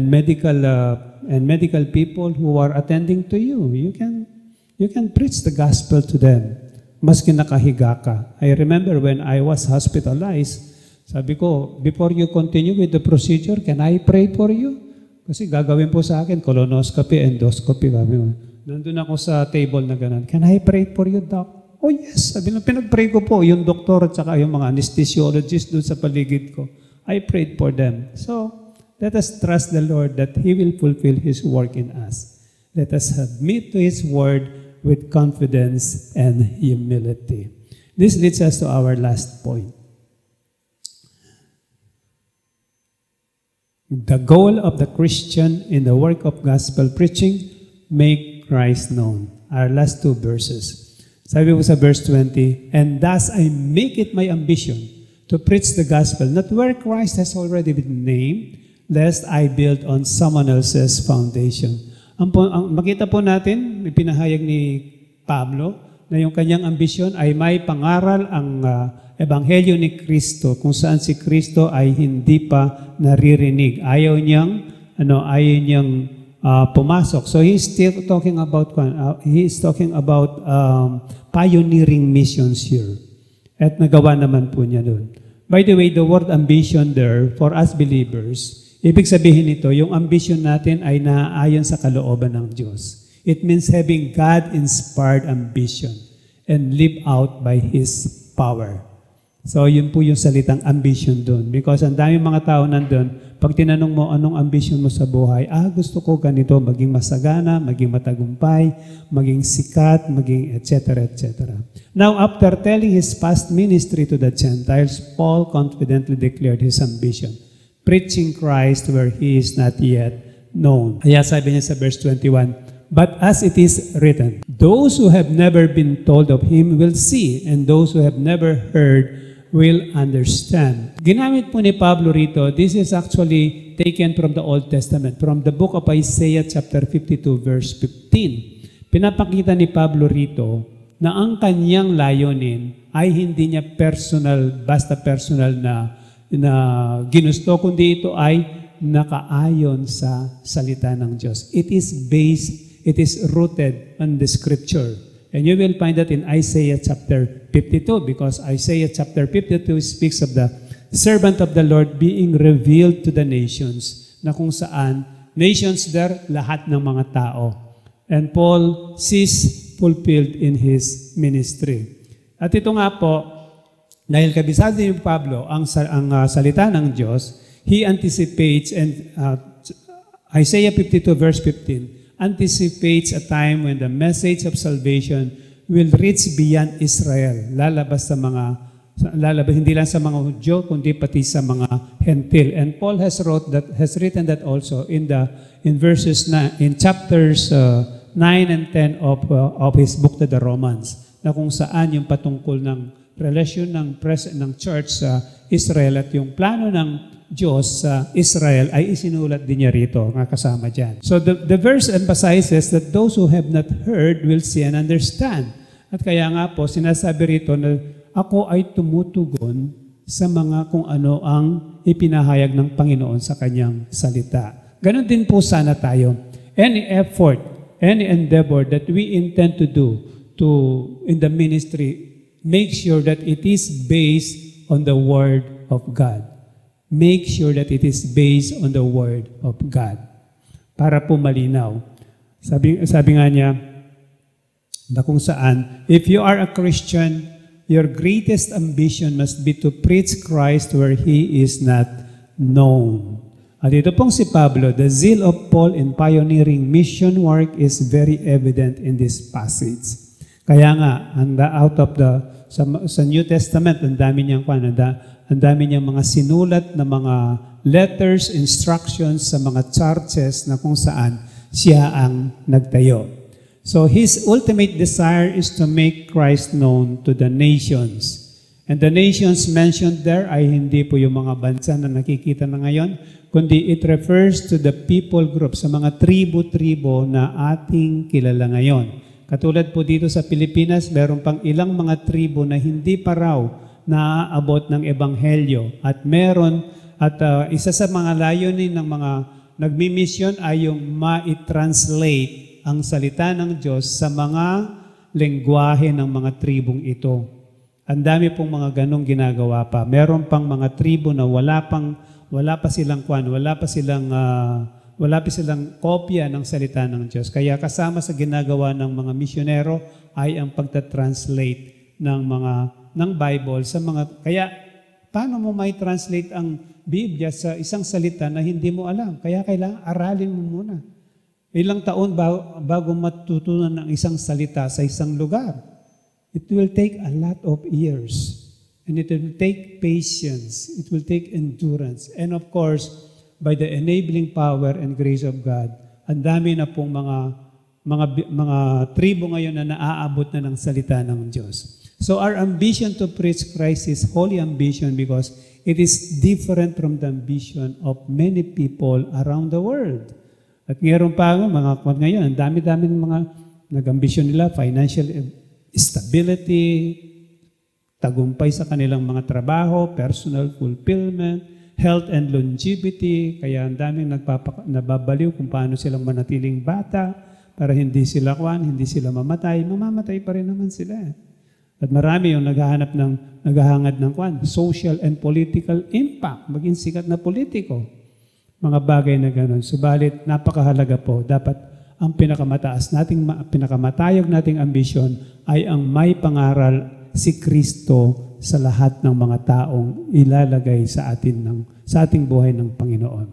medical people who are attending to you. You can preach the gospel to them, maski nakahiga ka. I remember when I was hospitalized, sabi ko, before you continue with the procedure, can I pray for you? Kasi gagawin po sa akin, colonoscopy, endoscopy. Nandun ako sa table na ganun. Can I pray for you, doc? Oh yes, sabi na, pinag-pray ko po. Yung doktor at saka yung mga anesthesiologist doon sa paligid ko. I prayed for them. So, let us trust the Lord that He will fulfill His work in us. Let us submit to His word with confidence and humility. This leads us to our last point. The goal of the Christian in the work of gospel preaching, make Christ known. Our last two verses. Sabi po sa verse 20, and thus I make it my ambition to preach the gospel, not where Christ has already been named, lest I build on someone else's foundation. Makita po natin, may pinahayag ni Pablo, na yung kanyang ambisyon ay may pangaral ang Ebanghelyo ni Kristo, kung saan si Kristo ay hindi pa naririnig. Ayaw niyang pumasok. So he's still talking about pioneering missions here. At nagawa naman po niya doon. By the way, the word ambition there, for us believers, ibig sabihin nito, yung ambition natin ay naaayon sa kalooban ng Diyos. It means having God-inspired ambition and live out by His power. So, yun po yung salitang ambition doon. Because ang daming mga tao nandun, pag tinanong mo anong ambition mo sa buhay, gusto ko ganito, maging masagana, maging matagumpay, maging sikat, maging etc. etc. Now, after telling his past ministry to the Gentiles, Paul confidently declared his ambition, preaching Christ where He is not yet known. Kaya sabi niya sa verse 21, but as it is written, those who have never been told of Him will see, and those who have never heard will understand. Ginamit po ni Pablo rito, this is actually taken from the Old Testament, from the book of Isaiah chapter 52 verse 15. Pinapakita ni Pablo rito na ang kanyang layunin ay hindi niya personal, basta personal na ginusto, kundi ito ay nakaayon sa salita ng Diyos. It is rooted on the Scripture. And you will find that in Isaiah chapter 52, because Isaiah chapter 52 speaks of the servant of the Lord being revealed to the nations, na kung saan, nations there, lahat ng mga tao. And Paul sees fulfilled in his ministry. At ito nga po, dahil kabisado ni Pablo ang salita ng Diyos, he anticipates, and Isaiah 52 verse 15, anticipates a time when the message of salvation will reach beyond Israel. Lalabas hindi lang sa mga Hudyo, kundi pati sa mga Hentil. And Paul has written that also in chapters 9 and 10 of his book to the Romans, na kung saan yung patungkol ng relasyon ng church sa Israel at yung plano ng Diyos sa Israel ay isinulat din niya rito, nga kasama dyan. So the verse emphasizes that those who have not heard will see and understand. At kaya nga po, sinasabi rito na ako ay tumutugon sa mga kung ano ang ipinahayag ng Panginoon sa kanyang salita. Ganon din po sana tayo. Any effort, any endeavor that we intend to do in the ministry, make sure that it is based on the Word of God. Make sure that it is based on the Word of God. Para po malinaw. Sabi nga niya, na kung saan, if you are a Christian, your greatest ambition must be to preach Christ where He is not known. At ito pong si Pablo, the zeal of Paul in pioneering mission work is very evident in this passage. Kaya nga, sa New Testament, ang dami niyang mga sinulat na mga letters, instructions sa mga churches na kung saan siya ang nagtayo. So his ultimate desire is to make Christ known to the nations. And the nations mentioned there ay hindi po yung mga bansa na nakikita na ngayon, kundi it refers to the people group, sa mga tribo-tribo na ating kilala ngayon. Katulad po dito sa Pilipinas, meron pang ilang mga tribo na hindi pa raw naaabot ng ebanghelyo. At isa sa mga layunin ng mga nagmi-mission ay yung ma-translate ang salita ng Diyos sa mga lengguwahe ng mga tribong ito. Ang dami pong mga ganong ginagawa pa. Meron pang mga tribo na wala pa silang kopya ng salita ng Diyos. Kaya kasama sa ginagawa ng mga misyonero ay ang pagta-translate ng Bible sa mga. Kaya paano mo may translate ang Biblia sa isang salita na hindi mo alam? Kaya kailangan aralin mo muna. Ilang taon bago matutunan ng isang salita sa isang lugar. It will take a lot of years. And it will take patience. It will take endurance. And of course, by the enabling power and grace of God, ang dami na pong mga tribo ngayon na naaabot na ng salita ng Diyos. So our ambition to preach Christ is holy ambition because it is different from the ambition of many people around the world. At mayroon pa mga ngayon, ang dami-dami ng mga nag-ambisyon nila, financial stability, tagumpay sa kanilang mga trabaho, personal fulfillment, health and longevity. Kaya ang daming nababaliw kung paano silang manatiling bata para hindi sila mamamatay. Mamamatay pa rin naman sila. At marami yung naghahangad ng social and political impact, maging sikat na politiko. Mga bagay na gano'n. Subalit, napakahalaga po. Dapat ang pinakamatayog nating ambisyon ay ang may pangaral si Kristo sa lahat ng mga taong ilalagay sa ating buhay ng Panginoon.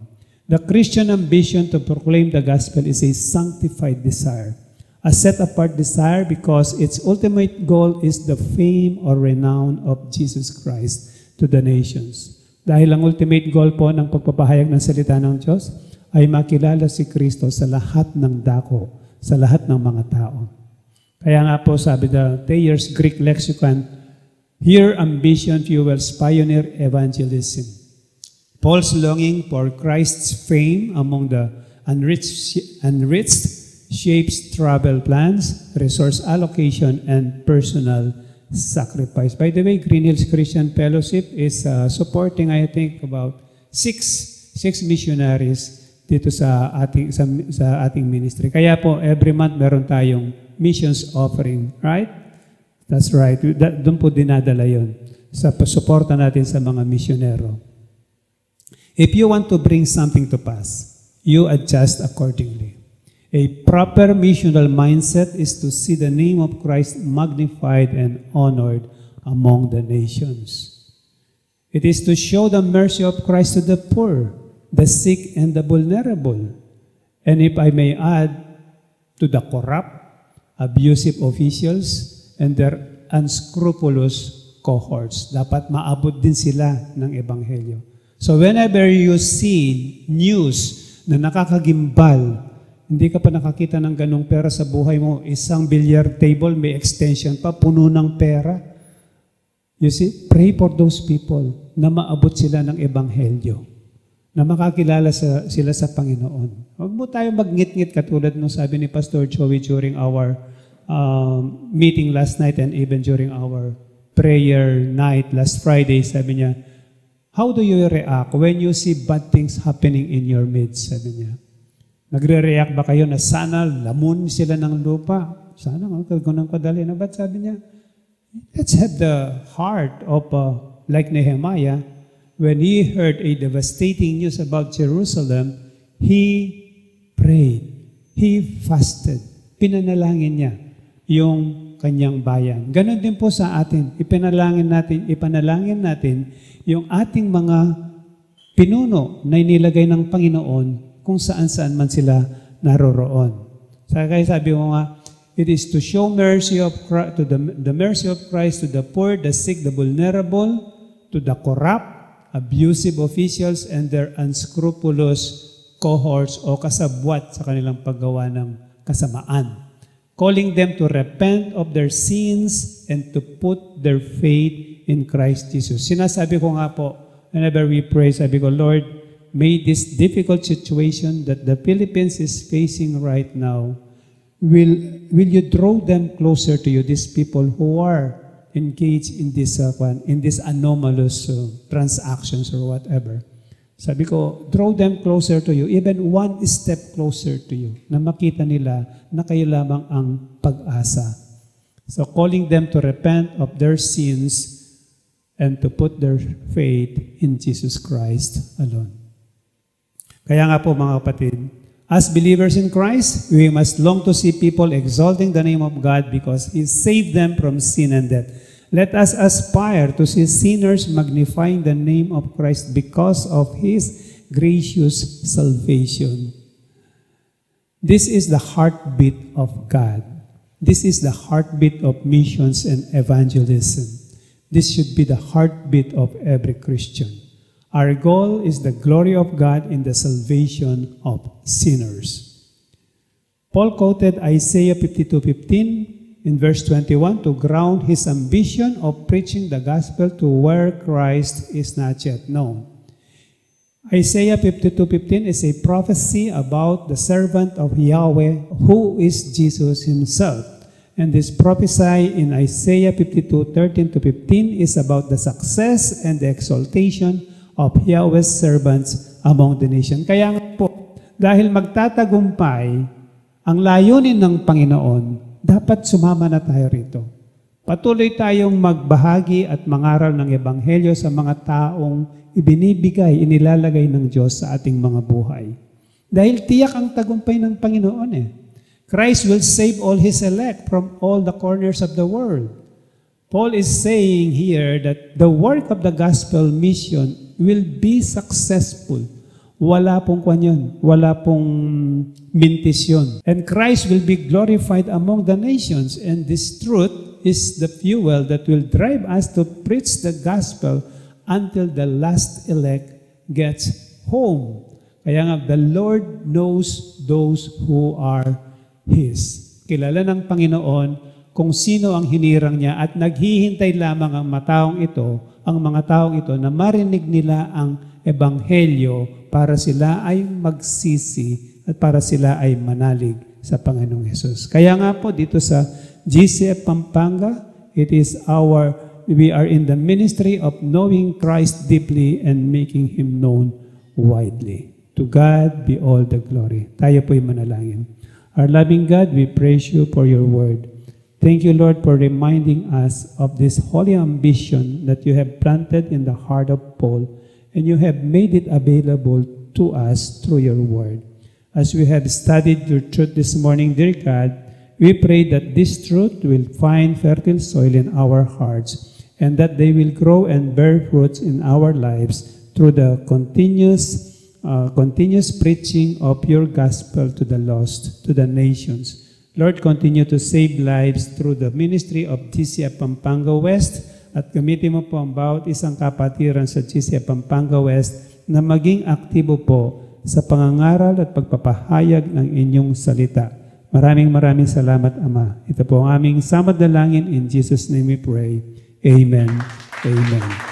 The Christian ambition to proclaim the gospel is a sanctified desire, a set-apart desire because its ultimate goal is the fame or renown of Jesus Christ to the nations. Dahil ang ultimate goal po ng pagpapahayag ng salita ng Diyos ay makilala si Kristo sa lahat ng dako, sa lahat ng mga tao. Kaya nga po sabi the Thayer's Greek lexicon, here ambition fuels pioneer evangelism. Paul's longing for Christ's fame among the unreached shapes travel plans, resource allocation, and personal sacrifice. By the way, Green Hills Christian Fellowship is supporting, I think, about six missionaries dito sa ating ministry. Kaya po, every month meron tayong missions offering, right? That's right. Doon po dinadala yun sa pasuporta natin sa mga misyonero. If you want to bring something to pass, you adjust accordingly. A proper missional mindset is to see the name of Christ magnified and honored among the nations. It is to show the mercy of Christ to the poor, the sick, and the vulnerable. And if I may add, to the corrupt, abusive officials, and their unscrupulous cohorts. Dapat maabot din sila ng Ebanghelyo. So whenever you see news na nakakagimbal, hindi ka pa nakakita ng ganong pera sa buhay mo, isang billiard table, may extension pa, puno ng pera. You see, pray for those people na maabot sila ng Ebanghelyo, na makakilala sila sa Panginoon. Huwag mo tayo magngit-ngit katulad nung sabi ni Pastor Joey during our meeting last night and even during our prayer night last Friday. Sabi niya, how do you react when you see bad things happening in your midst? Sabi niya. Nagre-react ba kayo na sana lamun sila ng lupa? Sana ganun kadali na. Ba't sabi niya, let's have the heart of like Nehemiah. When he heard a devastating news about Jerusalem, he prayed. He fasted. Pinanalangin niya yung kanyang bayan. Ganon din po sa atin. Ipanalangin natin yung ating mga pinuno na inilagay ng Panginoon kung saan-saan man sila naroroon. Kaya sabi mo nga, It is to show mercy of Christ, to the mercy of Christ to the poor, the sick, the vulnerable, to the corrupt, abusive officials, and their unscrupulous cohorts o kasabwat sa kanilang paggawa ng kasamaan. Calling them to repent of their sins and to put their faith in Christ Jesus. Sinasabi ko nga po, whenever we pray, sabi ko, Lord, may this difficult situation that the Philippines is facing right now, will you draw them closer to you, these people who are engaged in this anomalous transactions or whatever. Sabi ko, draw them closer to you, even one step closer to you, na makita nila na kayo lamang ang pag-asa. So calling them to repent of their sins and to put their faith in Jesus Christ alone. Kaya nga po mga kapatid, as believers in Christ, we must long to see people exalting the name of God because He saved them from sin and death. Let us aspire to see sinners magnifying the name of Christ because of His gracious salvation. This is the heartbeat of God. This is the heartbeat of missions and evangelism. This should be the heartbeat of every Christian. Our goal is the glory of God in the salvation of sinners. Paul quoted Isaiah 52:15 in verse 21 to ground his ambition of preaching the gospel to where Christ is not yet known. Isaiah 52:15 is a prophecy about the servant of Yahweh who is Jesus Himself. And this prophecy in Isaiah 52:13-15 is about the success and the exaltation of Yahweh's servants among the nation. Kaya nga po, dahil magtatagumpay ang layunin ng Panginoon, dapat sumama na tayo rito. Patuloy tayong magbahagi at mangaral ng Ebanghelyo sa mga taong ibinibigay, inilalagay ng Diyos sa ating mga buhay. Dahil tiyak ang tagumpay ng Panginoon Christ will save all His elect from all the corners of the world. Paul is saying here that the work of the gospel mission will be successful. Wala pong kanyon, wala pong mintis yun. And Christ will be glorified among the nations. And this truth is the fuel that will drive us to preach the gospel until the last elect gets home. Kaya nga, the Lord knows those who are His. Kilala ng Panginoon kung sino ang hinirang niya at naghihintay lamang ang mga taong ito na marinig nila ang Ebanghelyo para sila ay magsisi at para sila ay manalig sa Panginoong Hesus. Kaya nga po dito sa GCF Pampanga, we are in the ministry of knowing Christ deeply and making Him known widely. To God be all the glory. Tayo po'y manalangin. Our loving God, we praise You for Your word. Thank You, Lord, for reminding us of this holy ambition that You have planted in the heart of Paul, and You have made it available to us through Your word. As we have studied Your truth this morning, dear God, we pray that this truth will find fertile soil in our hearts, and that they will grow and bear fruits in our lives through the continuous preaching of Your gospel to the lost, to the nations. Lord, continue to save lives through the ministry of GCF Pampanga West at gamitin mo po ang bawat isang kapatiran sa GCF Pampanga West na maging aktibo po sa pangangaral at pagpapahayag ng Inyong salita. Maraming salamat, Ama. Ito po ang aming samad-dalangin. In Jesus' name we pray. Amen. Amen.